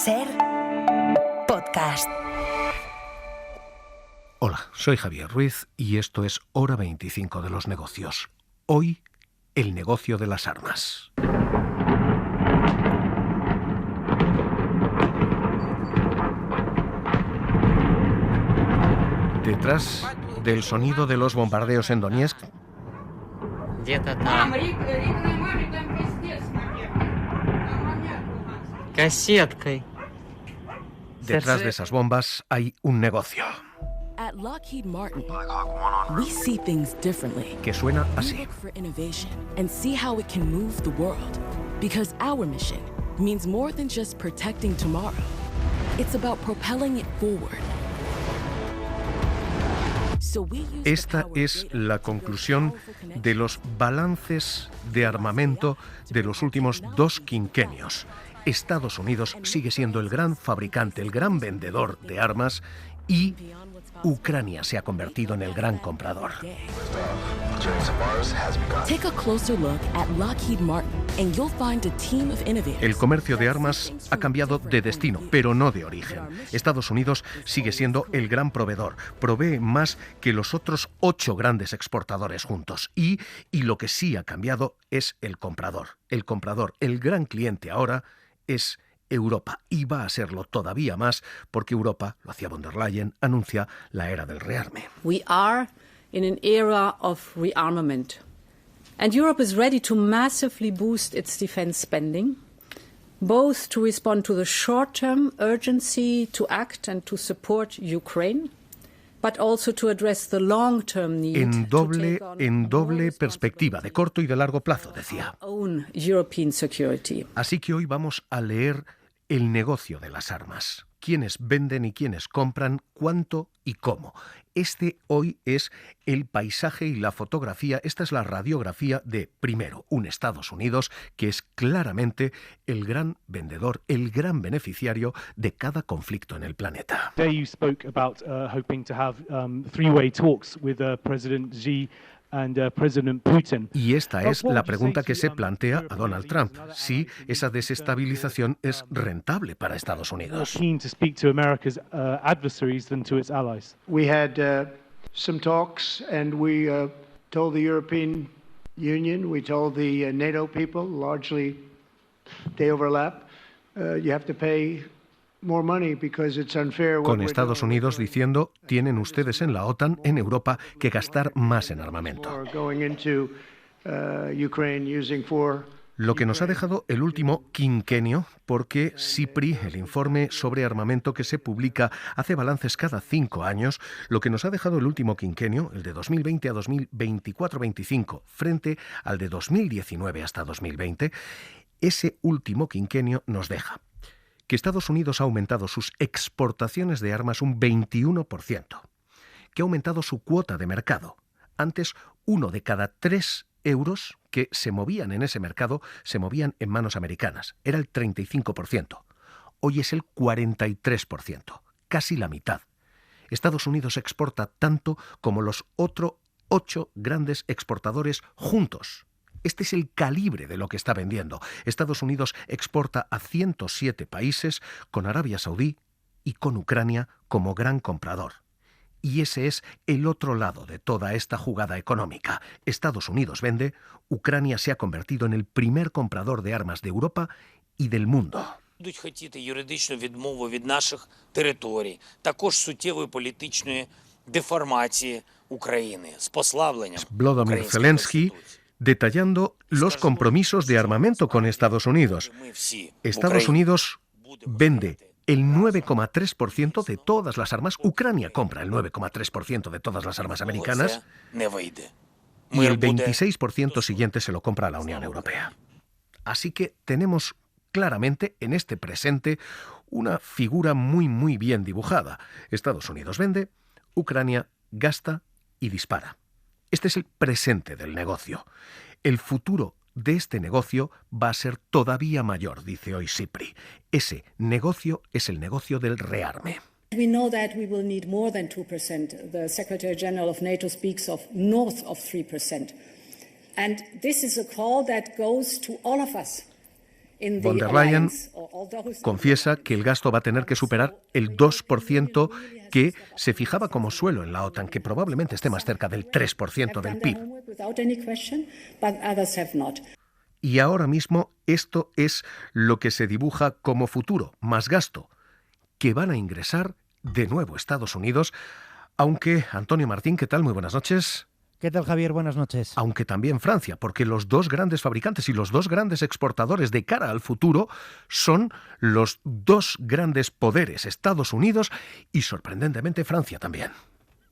Ser podcast. Hola, soy Javier Ruiz y esto es Hora 25 de los negocios. Hoy, el negocio de las armas. Detrás del sonido de los bombardeos en Donetsk, Где-то там. Кассеткой. detrás de esas bombas hay un negocio At Lockheed Martin, we see things differently. que suena We así. look for innovation and see how it can move the world. Because our mission means more than just protecting tomorrow. It's about propelling it forward. So we use the Esta power of es data la to build conclusión powerful connections. de los balances de armamento de los últimos 2 quinquenios. Estados Unidos sigue siendo el gran fabricante, el gran vendedor de armas y Ucrania se ha convertido en el gran comprador. Take a closer look at Lockheed Martin and you'll find a team of innovators. El comercio de armas ha cambiado de destino, pero no de origen. Estados Unidos sigue siendo el gran proveedor, provee más que los otros 8 grandes exportadores juntos. Y lo que sí ha cambiado es el comprador. El gran cliente ahora es Europa y va a serlo todavía más porque Europa, lo hacía von der Leyen, anuncia la era del rearme. We are in an era of rearmament. And Europe is ready to massively boost its defense spending, both to respond to the short-term urgency to act and to support Ukraine, but also to address the long-term need En to take on doble more perspectiva, de corto y de largo plazo, decía. our own European security. Así que hoy vamos a leer el negocio de las armas. Quiénes venden y quiénes compran, cuánto y cómo. Este hoy es el paisaje y la fotografía, esta es la radiografía de, primero, un Estados Unidos que es claramente el gran vendedor, el gran beneficiario de cada conflicto en el planeta. Today you spoke about hoping to have three-way talks with President Xi and President Putin. Y esta es la pregunta que se plantea a Donald Trump, si esa desestabilización es rentable para Estados Unidos. Keen to speak to America's adversaries than to its allies. We had some talks, and we told the European Union, we told the NATO people, largely they overlap, you have to pay more money because it's unfair. Con Estados Unidos diciendo, tienen ustedes en la OTAN, en Europa, que gastar más en armamento. Going into Ukraine using for Lo que nos ha dejado el último quinquenio, porque CIPRI, el informe sobre armamento que se publica, hace balances cada 5 años, lo que nos ha dejado el último quinquenio, el de 2020 a 2024-25, frente al de 2019 hasta 2020, ese último quinquenio nos deja que Estados Unidos ha aumentado sus exportaciones de armas un 21%, que ha aumentado su cuota de mercado. Antes, 1 de cada 3 euros que se movían en ese mercado se movían en manos americanas. Era el 35%. Hoy es el 43%, casi la mitad. Estados Unidos exporta tanto como los otros 8 grandes exportadores juntos. Este es el calibre de lo que está vendiendo. Estados Unidos exporta a 107 países, con Arabia Saudí y con Ucrania como gran comprador. Y ese es el otro lado de toda esta jugada económica. Estados Unidos vende, Ucrania se ha convertido en el primer comprador de armas de Europa y del mundo. Будуть хотіти юридичну відмову від наших територій, також суттєвої політичної деформації України з послабленням Volodymyr українських Zelensky інституцій. detallando los compromisos de armamento con Estados Unidos. Ми всі в Estados Україні Unidos vende el 9,3% de todas las armas. Ucrania compra el 9,3% de todas las armas americanas це не вийде. y Мир el буде 26% siguiente se lo compra a la Unión Europea. Así que tenemos claramente en este presente una figura muy bien dibujada. Estados Unidos vende, Ucrania gasta y dispara. Este es el presente del negocio. El futuro de este negocio va a ser todavía mayor, dice hoy CIPRI. Ese negocio es el negocio del rearme. We know that we will need more than 2%. The Secretary General of NATO speaks of north of 3%. And this is a call that goes to all of us in the Von der Leyen alliance, or confiesa que el gasto va a tener que superar el 2% que se fijaba como suelo en la OTAN, que probablemente esté más cerca del 3% del PIB. Y ahora mismo esto es lo que se dibuja como futuro, más gasto, que van a ingresar de nuevo Estados Unidos, aunque, Antonio Martín, ¿qué tal? Muy buenas noches. ¿Qué tal, Javier? Buenas noches. Aunque también Francia, porque los dos grandes fabricantes y los dos grandes exportadores de cara al futuro son los dos grandes poderes, Estados Unidos y, sorprendentemente, Francia también.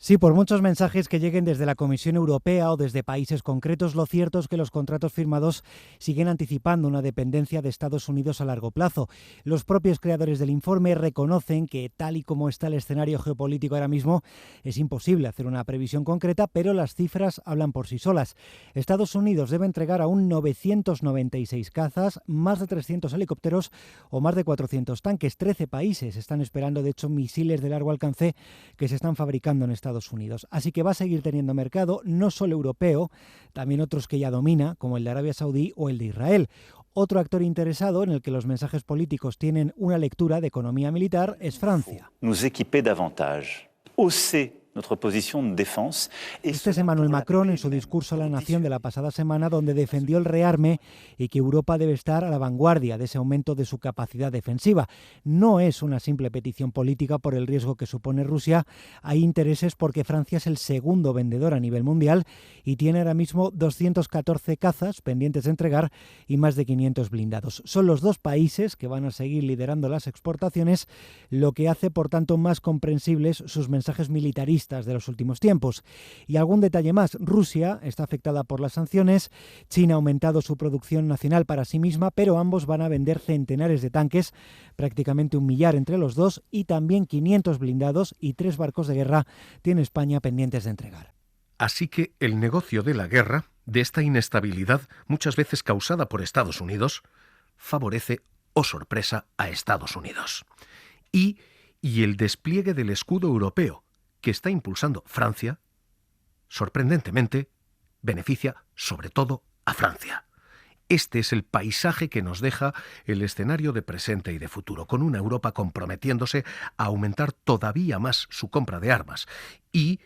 Sí, por muchos mensajes que lleguen desde la Comisión Europea o desde países concretos, lo cierto es que los contratos firmados siguen anticipando una dependencia de Estados Unidos a largo plazo. Los propios creadores del informe reconocen que, tal y como está el escenario geopolítico ahora mismo, es imposible hacer una previsión concreta, pero las cifras hablan por sí solas. Estados Unidos debe entregar aún 996 cazas, más de 300 helicópteros o más de 400 tanques. 13 países están esperando, de hecho, misiles de largo alcance que se están fabricando en Estados Unidos. Así que va a seguir teniendo mercado, no solo europeo, también otros que ya domina, como el de Arabia Saudí o el de Israel. Otro actor interesado en el que los mensajes políticos tienen una lectura de economía militar es Francia. Nous équiper davantage, hausser notre position de défense. Este es Emmanuel Macron en su discurso a la nación de la pasada semana, donde defendió el rearme y que Europa debe estar a la vanguardia de ese aumento de su capacidad defensiva. No es una simple petición política por el riesgo que supone Rusia. Hay intereses porque Francia es el segundo vendedor a nivel mundial y tiene ahora mismo 214 cazas pendientes de entregar y más de 500 blindados. Son los dos países que van a seguir liderando las exportaciones, lo que hace, por tanto, más comprensibles sus mensajes militaristas de los últimos tiempos. Y algún detalle más: Rusia está afectada por las sanciones, China ha aumentado su producción nacional para sí misma, pero ambos van a vender centenares de tanques, prácticamente 1 millar entre los dos, y también 500 blindados y 3 barcos de guerra tiene España pendientes de entregar. Así que el negocio de la guerra, de esta inestabilidad muchas veces causada por Estados Unidos, favorece, oh sorpresa, a Estados Unidos. Y el despliegue del escudo europeo que está impulsando Francia, sorprendentemente, beneficia sobre todo a Francia. Este es el paisaje que nos deja el escenario de presente y de futuro, con una Europa comprometiéndose a aumentar todavía más su compra de armas y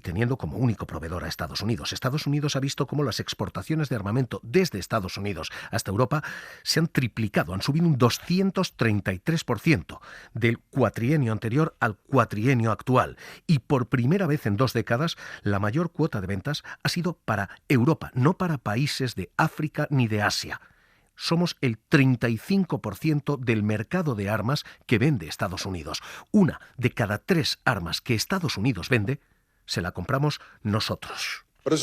teniendo como único proveedor a Estados Unidos. Estados Unidos ha visto cómo las exportaciones de armamento desde Estados Unidos hasta Europa se han triplicado, han subido un 233% del cuatrienio anterior al cuatrienio actual. Y por primera vez en 2 décadas, la mayor cuota de ventas ha sido para Europa, no para países de África ni de Asia. Somos el 35% del mercado de armas que vende Estados Unidos. 1 de cada 3 armas que Estados Unidos vende se la compramos nosotros. Es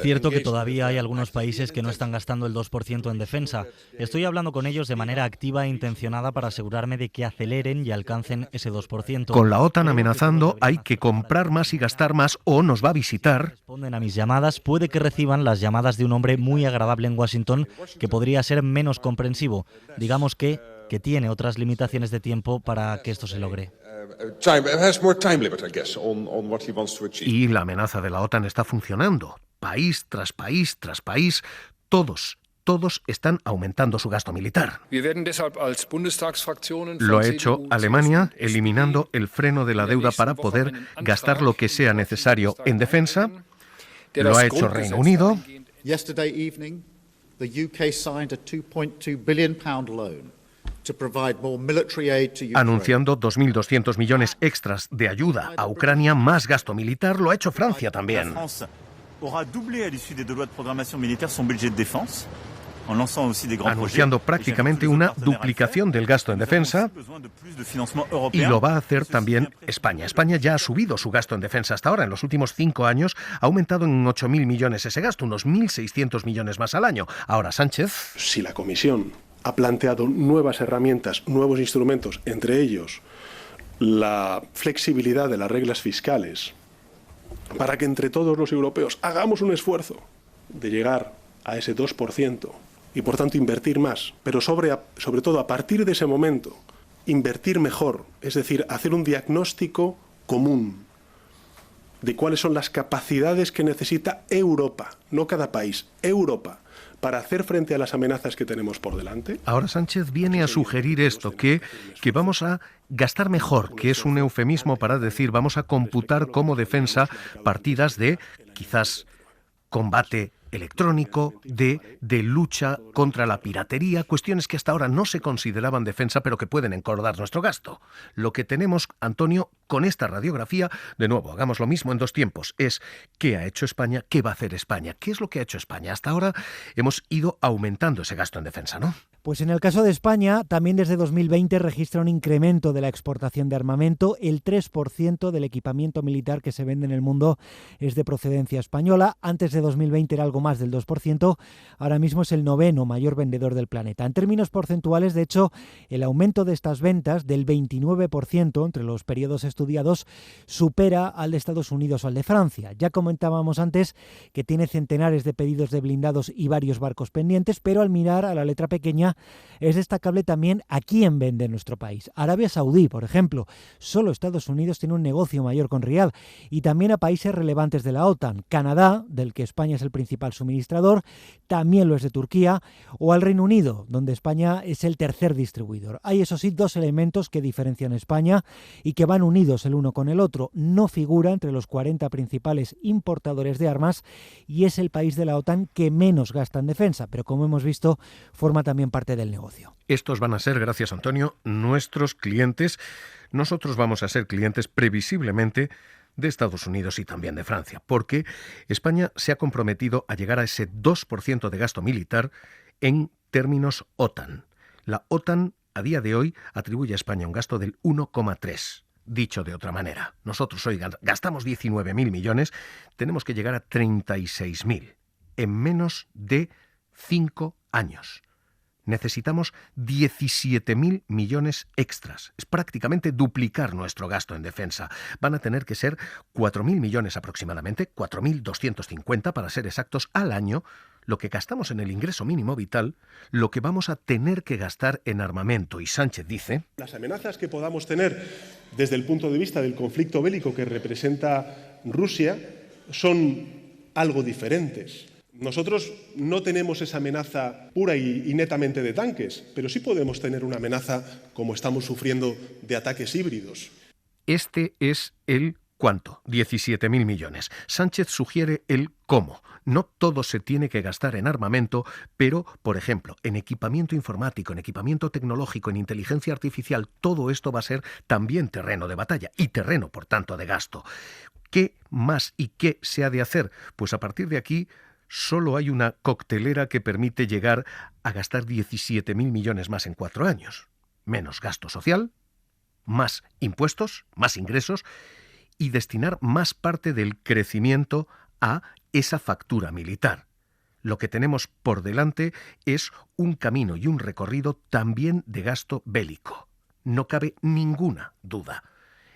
cierto que todavía hay algunos países que no están gastando el 2% en defensa. Estoy hablando con ellos de manera activa e intencionada para asegurarme de que aceleren y alcancen ese 2%. Con la OTAN amenazando, hay que comprar más y gastar más o nos va a visitar. Responden a mis llamadas, puede que reciban las llamadas de un hombre muy agradable en Washington que podría ser menos comprensivo. Digamos que tiene otras limitaciones de tiempo para que esto se logre. Y la amenaza de la OTAN está funcionando. País tras país tras país, todos están aumentando su gasto militar. Lo ha hecho Alemania, eliminando el freno de la deuda para poder gastar lo que sea necesario en defensa. Lo ha hecho Reino Unido. Yesterday evening, the UK signed a £2.2 billion loan to provide more military aid to Ukraine. Anunciando 2.200 millones extras de ayuda a Ucrania, más gasto militar. Lo ha hecho Francia también. Anunciando prácticamente una duplicación del gasto en defensa, y lo va a hacer también España. España ya ha subido su gasto en defensa hasta ahora. En los últimos 5 años ha aumentado en 8.000 millones ese gasto, unos 1.600 millones más al año. Ahora Sánchez. Si la Comisión ha planteado nuevas herramientas, nuevos instrumentos, entre ellos la flexibilidad de las reglas fiscales, para que entre todos los europeos hagamos un esfuerzo de llegar a ese 2% y por tanto invertir más, pero sobre todo a partir de ese momento invertir mejor, es decir, hacer un diagnóstico común de cuáles son las capacidades que necesita Europa, no cada país, Europa, para hacer frente a las amenazas que tenemos por delante. Ahora Sánchez viene a sugerir esto, que vamos a gastar mejor, que es un eufemismo para decir vamos a computar como defensa partidas de quizás combate electrónico, de lucha contra la piratería, cuestiones que hasta ahora no se consideraban defensa, pero que pueden engordar nuestro gasto. Lo que tenemos, Antonio, con esta radiografía, de nuevo, hagamos lo mismo en dos tiempos, es qué ha hecho España, qué va a hacer España, qué es lo que ha hecho España. Hasta ahora hemos ido aumentando ese gasto en defensa, ¿no? Pues en el caso de España, también desde 2020 registra un incremento de la exportación de armamento. El 3% del equipamiento militar que se vende en el mundo es de procedencia española. Antes de 2020 era algo más del 2%. Ahora mismo es el 9º mayor vendedor del planeta. En términos porcentuales, de hecho, el aumento de estas ventas del 29% entre los periodos estudiados supera al de Estados Unidos o al de Francia. Ya comentábamos antes que tiene centenares de pedidos de blindados y varios barcos pendientes, pero al mirar a la letra pequeña es destacable también a quién vende en nuestro país. Arabia Saudí, por ejemplo. Solo Estados Unidos tiene un negocio mayor con Riad, y también a países relevantes de la OTAN. Canadá, del que España es el principal suministrador, también lo es de Turquía, o al Reino Unido, donde España es el tercer distribuidor. Hay, eso sí, dos elementos que diferencian a España y que van unidos el uno con el otro. No figura entre los 40 principales importadores de armas y es el país de la OTAN que menos gasta en defensa, pero como hemos visto, forma también parte del negocio. Estos van a ser, gracias Antonio, nuestros clientes. Nosotros vamos a ser clientes previsiblemente de Estados Unidos y también de Francia, porque España se ha comprometido a llegar a ese 2% de gasto militar en términos OTAN. La OTAN a día de hoy atribuye a España un gasto del 1,3%. Dicho de otra manera, nosotros hoy gastamos 19.000 millones, tenemos que llegar a 36.000 en menos de 5 años. Necesitamos 17.000 millones extras. Es prácticamente duplicar nuestro gasto en defensa. Van a tener que ser 4.000 millones aproximadamente, 4.250 para ser exactos, al año, lo que gastamos en el ingreso mínimo vital, lo que vamos a tener que gastar en armamento. Y Sánchez dice: las amenazas que podamos tener desde el punto de vista del conflicto bélico que representa Rusia son algo diferentes. Nosotros no tenemos esa amenaza pura y netamente de tanques, pero sí podemos tener una amenaza, como estamos sufriendo, de ataques híbridos. Este es el ¿cuánto? 17.000 millones. Sánchez sugiere el cómo. No todo se tiene que gastar en armamento, pero, por ejemplo, en equipamiento informático, en equipamiento tecnológico, en inteligencia artificial, todo esto va a ser también terreno de batalla y terreno, por tanto, de gasto. ¿Qué más y qué se ha de hacer? Pues a partir de aquí solo hay una coctelera que permite llegar a gastar 17.000 millones más en 4 años. Menos gasto social, más impuestos, más ingresos y destinar más parte del crecimiento a esa factura militar. Lo que tenemos por delante es un camino y un recorrido también de gasto bélico. No cabe ninguna duda.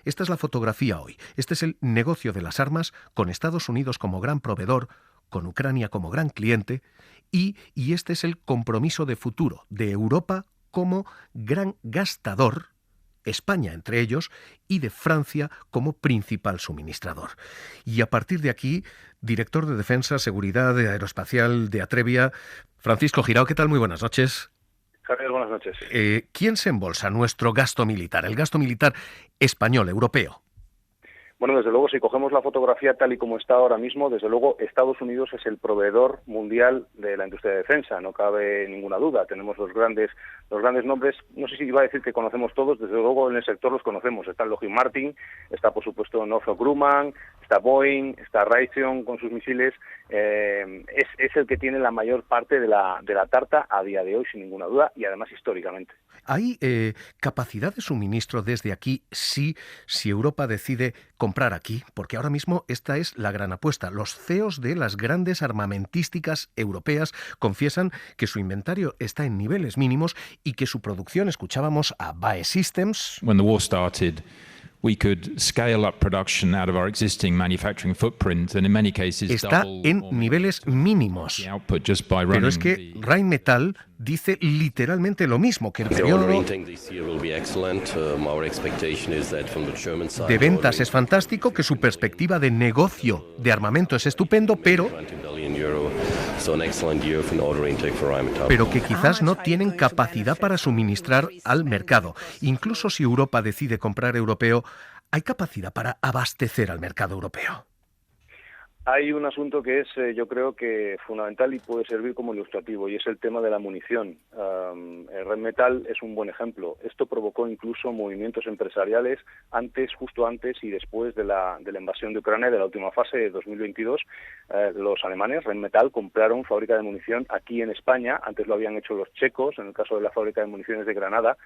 Esta es la fotografía hoy. Este es el negocio de las armas, con Estados Unidos como gran proveedor, con Ucrania como gran cliente, y este es el compromiso de futuro de Europa como gran gastador, España entre ellos, y de Francia como principal suministrador. Y a partir de aquí, director de Defensa, Seguridad Aeroespacial de Atrevia, Francisco Girao, ¿qué tal? Muy buenas noches. Javier, buenas noches. ¿Quién se embolsa nuestro gasto militar, el gasto militar español, europeo? Bueno, desde luego, si cogemos la fotografía tal y como está ahora mismo, desde luego Estados Unidos es el proveedor mundial de la industria de defensa, no cabe ninguna duda. Tenemos los grandes nombres, no sé si iba a decir que conocemos todos, desde luego en el sector los conocemos. Está Lockheed Martin, está por supuesto Northrop Grumman, está Boeing, está Raytheon con sus misiles. Es el que tiene la mayor parte de la tarta a día de hoy, sin ninguna duda, y además históricamente. ¿Hay capacidad de suministro desde aquí si Europa decide comprar aquí? Porque ahora mismo esta es la gran apuesta. Los CEOs de las grandes armamentísticas europeas confiesan que su inventario está en niveles mínimos y que su producción, escuchábamos a BAE Systems. When the war started, we could scale up production out of our existing manufacturing footprint and in many cases está en niveles mínimos. Pero es que Rheinmetall dice literalmente lo mismo, que el periodo de ventas es fantástico, que su perspectiva de negocio de armamento es estupendo, pero pero que quizás no tienen capacidad para suministrar al mercado. Incluso si Europa decide comprar europeo, ¿hay capacidad para abastecer al mercado europeo? Hay un asunto que es, yo creo que fundamental y puede servir como ilustrativo, y es el tema de la munición. Rheinmetall es un buen ejemplo. Esto provocó incluso movimientos empresariales justo antes y después de la invasión de Ucrania, de la última fase de 2022. Los alemanes, Rheinmetall, compraron fábrica de munición aquí en España. Antes lo habían hecho los checos, en el caso de la fábrica de municiones de Granada.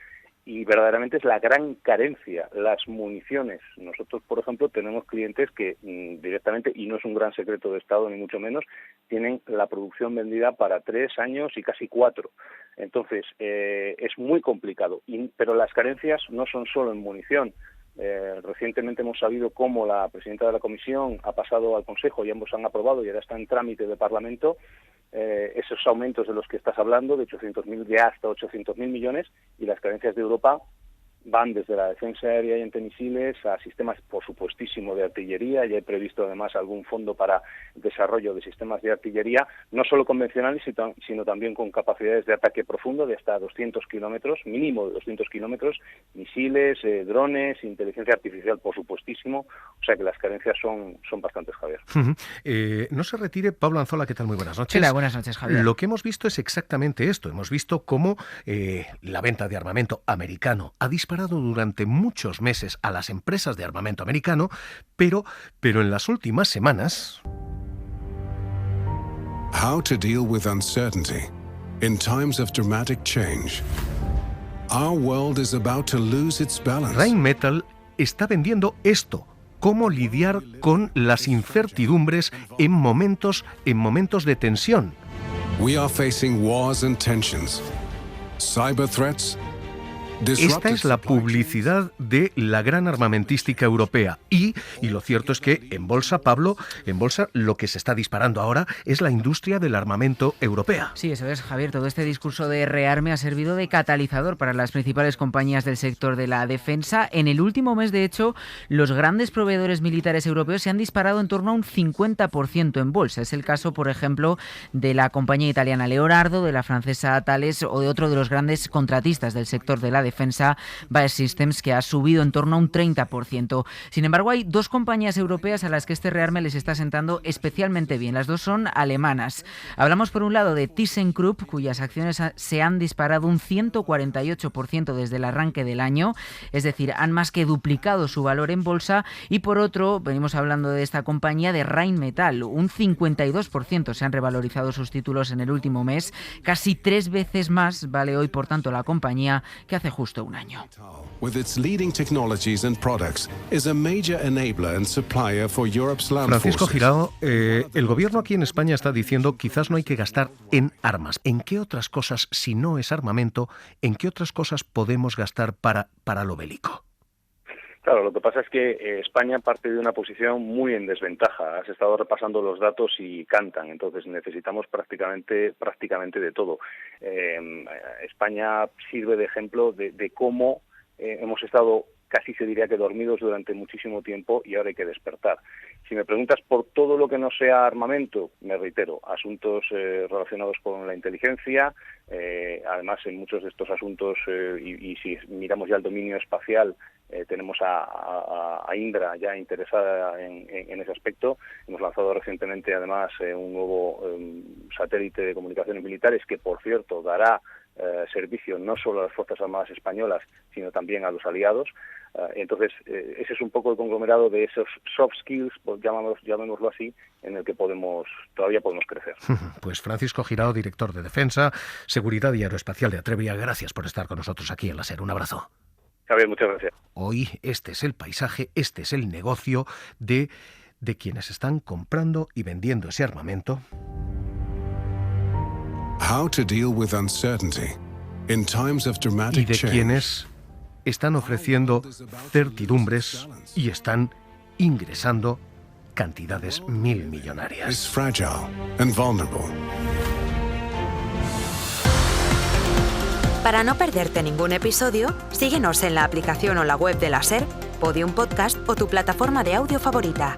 Y verdaderamente es la gran carencia, las municiones. Nosotros, por ejemplo, tenemos clientes que directamente, y no es un gran secreto de Estado ni mucho menos, tienen la producción vendida para 3 años y casi 4. Entonces, es muy complicado. Pero las carencias no son solo en munición. Recientemente hemos sabido cómo la presidenta de la Comisión ha pasado al Consejo y ambos han aprobado y ahora está en trámite de Parlamento esos aumentos de los que estás hablando, de 800.000 de hasta 800.000 millones, y las carencias de Europa van desde la defensa aérea y antimisiles a sistemas, por supuestísimo, de artillería. Ya he previsto además algún fondo para desarrollo de sistemas de artillería, no solo convencionales, sino también con capacidades de ataque profundo de hasta 200 kilómetros, mínimo de 200 kilómetros, misiles, drones, inteligencia artificial, por supuestísimo. O sea que las carencias son bastantes, Javier. No se retire Pablo Anzola, ¿qué tal? Muy buenas noches. Hola, buenas noches, Javier. Lo que hemos visto es exactamente esto. Hemos visto cómo la venta de armamento americano ha disparado durante muchos meses a las empresas de armamento americano, pero en las últimas semanas... How to deal with uncertainty in times of dramatic change. Our world is about to lose its balance. Rheinmetall está vendiendo esto. Cómo lidiar con las incertidumbres en momentos de tensión. We are facing wars and tensions. Cyber threats. Esta es la publicidad de la gran armamentística europea y lo cierto es que en bolsa, Pablo, lo que se está disparando ahora es la industria del armamento europea. Sí, eso es, Javier. Todo este discurso de rearme ha servido de catalizador para las principales compañías del sector de la defensa. En el último mes, de hecho, los grandes proveedores militares europeos se han disparado en torno a un 50% en bolsa. Es el caso, por ejemplo, de la compañía italiana Leonardo, de la francesa Thales o de otro de los grandes contratistas del sector de la defensa, Bae Systems, que ha subido en torno a un 30%. Sin embargo, hay dos compañías europeas a las que este rearme les está sentando especialmente bien. Las dos son alemanas. Hablamos por un lado de ThyssenKrupp, cuyas acciones se han disparado un 148% desde el arranque del año, es decir, han más que duplicado su valor en bolsa, y por otro, venimos hablando de esta compañía de Rheinmetall, un 52% se han revalorizado sus títulos en el último mes, casi 3 veces más vale hoy, por tanto, la compañía que hace justo un año. Francisco Girao, el gobierno aquí en España está diciendo quizás no hay que gastar en armas. ¿En qué otras cosas, si no es armamento, en qué otras cosas podemos gastar para lo bélico? Claro, lo que pasa es que España parte de una posición muy en desventaja. Has estado repasando los datos y cantan, entonces necesitamos prácticamente de todo. España sirve de ejemplo de cómo hemos estado casi se diría que dormidos durante muchísimo tiempo y ahora hay que despertar. Si me preguntas por todo lo que no sea armamento, me reitero, asuntos relacionados con la inteligencia, además en muchos de estos asuntos, y si miramos ya el dominio espacial, tenemos a Indra ya interesada en ese aspecto. Hemos lanzado recientemente además un nuevo satélite de comunicaciones militares que, por cierto, dará servicio no solo a las Fuerzas Armadas españolas, sino también a los aliados. Entonces, ese es un poco el conglomerado de esos soft skills, pues llamémoslo así, en el que todavía podemos crecer. Pues Francisco Girao, director de Defensa, Seguridad y Aeroespacial de Atrevia, gracias por estar con nosotros aquí en la SER. Un abrazo. Javier, muchas gracias. Hoy este es el paisaje, este es el negocio de quienes están comprando y vendiendo ese armamento. How to deal with uncertainty in times of dramatic y de change. Quienes están ofreciendo certidumbres y están ingresando cantidades millonarias. Is fragile and vulnerable. Para no perderte ningún episodio, síguenos en la aplicación o la web de la SER, Podium Podcast o tu plataforma de audio favorita.